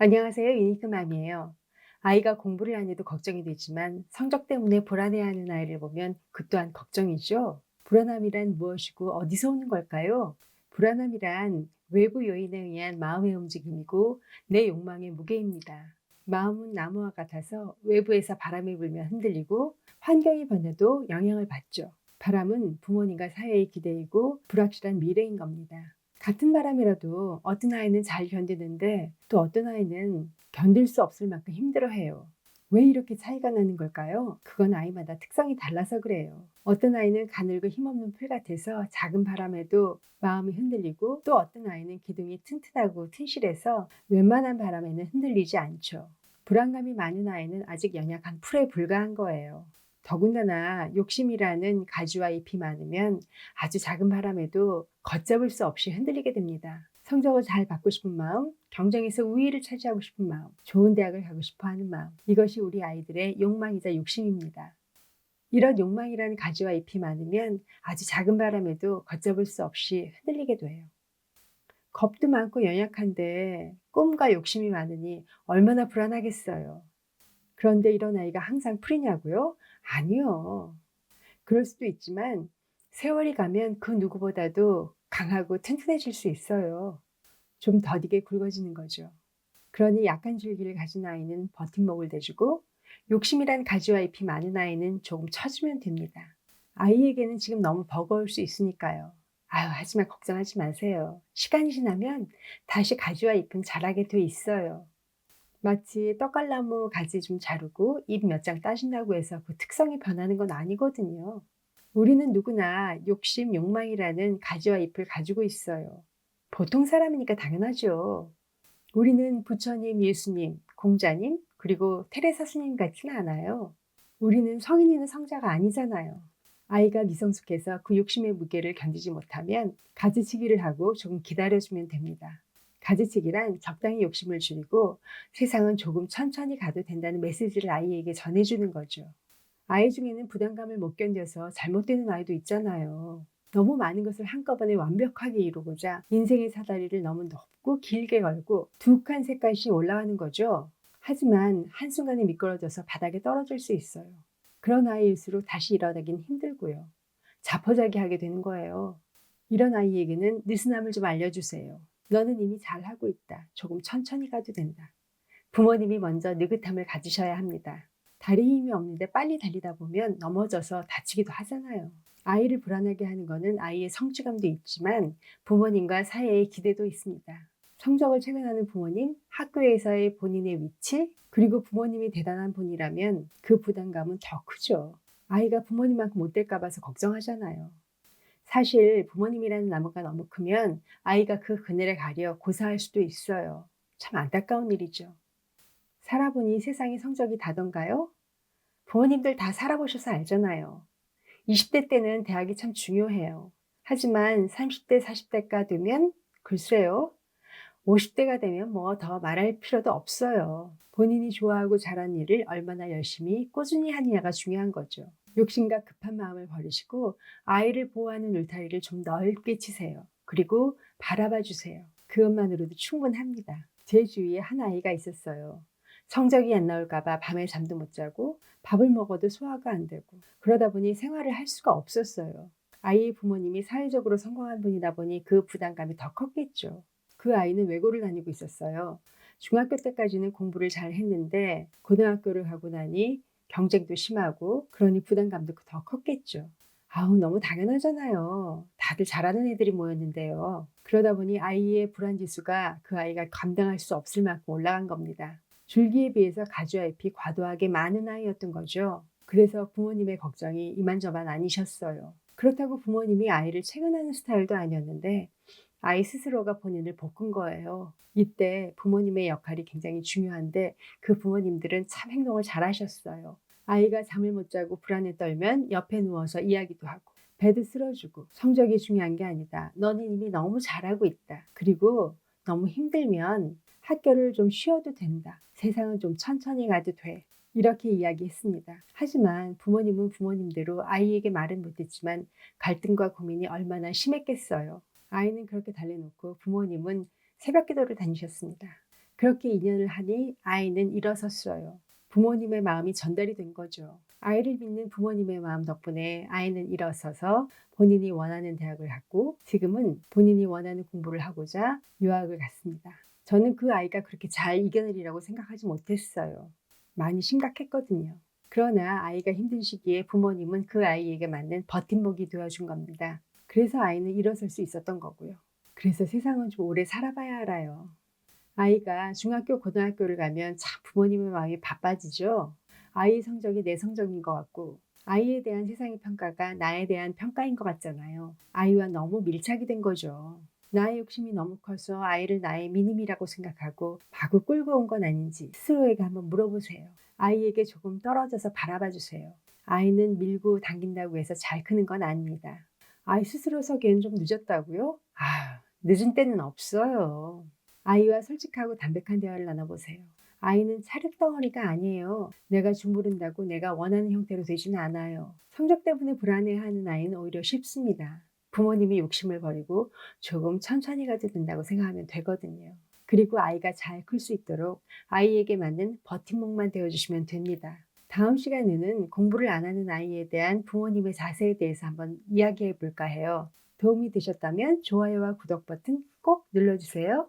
안녕하세요. 유니크맘이에요. 아이가 공부를 안 해도 걱정이 되지만 성적 때문에 불안해하는 아이를 보면 그 또한 걱정이죠. 불안함이란 무엇이고 어디서 오는 걸까요? 불안함이란 외부 요인에 의한 마음의 움직임이고 내 욕망의 무게입니다. 마음은 나무와 같아서 외부에서 바람이 불면 흔들리고 환경이 변해도 영향을 받죠. 바람은 부모님과 사회의 기대이고 불확실한 미래인 겁니다. 같은 바람이라도 어떤 아이는 잘 견디는데 또 어떤 아이는 견딜 수 없을 만큼 힘들어해요. 왜 이렇게 차이가 나는 걸까요? 그건 아이마다 특성이 달라서 그래요. 어떤 아이는 가늘고 힘없는 풀 같아서 작은 바람에도 마음이 흔들리고 또 어떤 아이는 기둥이 튼튼하고 튼실해서 웬만한 바람에는 흔들리지 않죠. 불안감이 많은 아이는 아직 연약한 풀에 불과한 거예요. 더군다나 욕심이라는 가지와 잎이 많으면 아주 작은 바람에도 걷잡을 수 없이 흔들리게 됩니다. 성적을 잘 받고 싶은 마음, 경쟁에서 우위를 차지하고 싶은 마음, 좋은 대학을 가고 싶어 하는 마음, 이것이 우리 아이들의 욕망이자 욕심입니다. 이런 욕망이라는 가지와 잎이 많으면 아주 작은 바람에도 걷잡을 수 없이 흔들리게 돼요. 겁도 많고 연약한데 꿈과 욕심이 많으니 얼마나 불안하겠어요. 그런데 이런 아이가 항상 풀이냐고요? 아니요. 그럴 수도 있지만 세월이 가면 그 누구보다도 강하고 튼튼해질 수 있어요. 좀 더디게 굵어지는 거죠. 그러니 약한 줄기를 가진 아이는 버팀목을 대주고 욕심이란 가지와 잎이 많은 아이는 조금 쳐주면 됩니다. 아이에게는 지금 너무 버거울 수 있으니까요. 아유, 하지만 걱정하지 마세요. 시간이 지나면 다시 가지와 잎은 자라게 돼 있어요. 마치 떡갈나무 가지 좀 자르고 잎 몇 장 따신다고 해서 그 특성이 변하는 건 아니거든요. 우리는 누구나 욕심, 욕망이라는 가지와 잎을 가지고 있어요. 보통 사람이니까 당연하죠. 우리는 부처님, 예수님, 공자님, 그리고 테레사 스님 같지는 않아요. 우리는 성인이나 성자가 아니잖아요. 아이가 미성숙해서 그 욕심의 무게를 견디지 못하면 가지치기를 하고 조금 기다려주면 됩니다. 가지치기란 적당히 욕심을 줄이고 세상은 조금 천천히 가도 된다는 메시지를 아이에게 전해주는 거죠. 아이 중에는 부담감을 못 견뎌서 잘못되는 아이도 있잖아요. 너무 많은 것을 한꺼번에 완벽하게 이루고자 인생의 사다리를 너무 높고 길게 걸고 두 칸 세 칸씩 올라가는 거죠. 하지만 한순간에 미끄러져서 바닥에 떨어질 수 있어요. 그런 아이일수록 다시 일어나긴 힘들고요. 자포자기하게 되는 거예요. 이런 아이에게는 느슨함을 좀 알려주세요. 너는 이미 잘하고 있다. 조금 천천히 가도 된다. 부모님이 먼저 느긋함을 가지셔야 합니다. 다리 힘이 없는데 빨리 달리다 보면 넘어져서 다치기도 하잖아요. 아이를 불안하게 하는 것은 아이의 성취감도 있지만 부모님과 사회의 기대도 있습니다. 성적을 최근하는 부모님, 학교에서의 본인의 위치, 그리고 부모님이 대단한 분이라면 그 부담감은 더 크죠. 아이가 부모님만큼 못 될까 봐서 걱정하잖아요. 사실 부모님이라는 나무가 너무 크면 아이가 그 그늘에 가려 고사할 수도 있어요. 참 안타까운 일이죠. 살아보니 세상의 성적이 다던가요? 부모님들 다 살아보셔서 알잖아요. 20대 때는 대학이 참 중요해요. 하지만 30대, 40대가 되면 글쎄요. 50대가 되면 뭐 더 말할 필요도 없어요. 본인이 좋아하고 잘한 일을 얼마나 열심히 꾸준히 하느냐가 중요한 거죠. 욕심과 급한 마음을 버리시고 아이를 보호하는 울타리를 좀 넓게 치세요. 그리고 바라봐 주세요. 그것만으로도 충분합니다. 제 주위에 한 아이가 있었어요. 성적이 안 나올까봐 밤에 잠도 못 자고 밥을 먹어도 소화가 안 되고 그러다 보니 생활을 할 수가 없었어요. 아이의 부모님이 사회적으로 성공한 분이다 보니 그 부담감이 더 컸겠죠. 그 아이는 외고를 다니고 있었어요. 중학교 때까지는 공부를 잘 했는데 고등학교를 가고 나니 경쟁도 심하고 그러니 부담감도 더 컸겠죠. 아우, 너무 당연하잖아요. 다들 잘하는 애들이 모였는데요. 그러다 보니 아이의 불안 지수가 그 아이가 감당할 수 없을 만큼 올라간 겁니다. 줄기에 비해서 가지와 잎이 과도하게 많은 아이였던 거죠. 그래서 부모님의 걱정이 이만저만 아니셨어요. 그렇다고 부모님이 아이를 채근하는 스타일도 아니었는데 아이 스스로가 본인을 볶은 거예요. 이때 부모님의 역할이 굉장히 중요한데 그 부모님들은 참 행동을 잘하셨어요. 아이가 잠을 못 자고 불안에 떨면 옆에 누워서 이야기도 하고 배드 쓸어주고 성적이 중요한 게 아니다. 너는 이미 너무 잘하고 있다. 그리고 너무 힘들면 학교를 좀 쉬어도 된다. 세상은 좀 천천히 가도 돼. 이렇게 이야기했습니다. 하지만 부모님은 부모님대로 아이에게 말은 못했지만 갈등과 고민이 얼마나 심했겠어요. 아이는 그렇게 달래놓고 부모님은 새벽 기도를 다니셨습니다. 그렇게 2년을 하니 아이는 일어섰어요. 부모님의 마음이 전달이 된 거죠. 아이를 믿는 부모님의 마음 덕분에 아이는 일어서서 본인이 원하는 대학을 갔고 지금은 본인이 원하는 공부를 하고자 유학을 갔습니다. 저는 그 아이가 그렇게 잘 이겨내리라고 생각하지 못했어요. 많이 심각했거든요. 그러나 아이가 힘든 시기에 부모님은 그 아이에게 맞는 버팀목이 되어준 겁니다. 그래서 아이는 일어설 수 있었던 거고요. 그래서 세상은 좀 오래 살아봐야 알아요. 아이가 중학교, 고등학교를 가면 참 부모님의 마음이 바빠지죠. 아이의 성적이 내 성적인 것 같고 아이에 대한 세상의 평가가 나에 대한 평가인 것 같잖아요. 아이와 너무 밀착이 된 거죠. 나의 욕심이 너무 커서 아이를 나의 미님이라고 생각하고 마구 끌고 온 건 아닌지 스스로에게 한번 물어보세요. 아이에게 조금 떨어져서 바라봐 주세요. 아이는 밀고 당긴다고 해서 잘 크는 건 아닙니다. 아이 스스로 서기엔 좀 늦었다고요? 늦은 때는 없어요. 아이와 솔직하고 담백한 대화를 나눠보세요. 아이는 차흙덩어리가 아니에요. 내가 주무른다고 내가 원하는 형태로 되지는 않아요. 성적 때문에 불안해하는 아이는 오히려 쉽습니다. 부모님이 욕심을 버리고 조금 천천히 가도 된다고 생각하면 되거든요. 그리고 아이가 잘 클 수 있도록 아이에게 맞는 버팀목만 되어주시면 됩니다. 다음 시간에는 공부를 안 하는 아이에 대한 부모님의 자세에 대해서 한번 이야기해 볼까 해요. 도움이 되셨다면 좋아요와 구독 버튼 꼭 눌러주세요.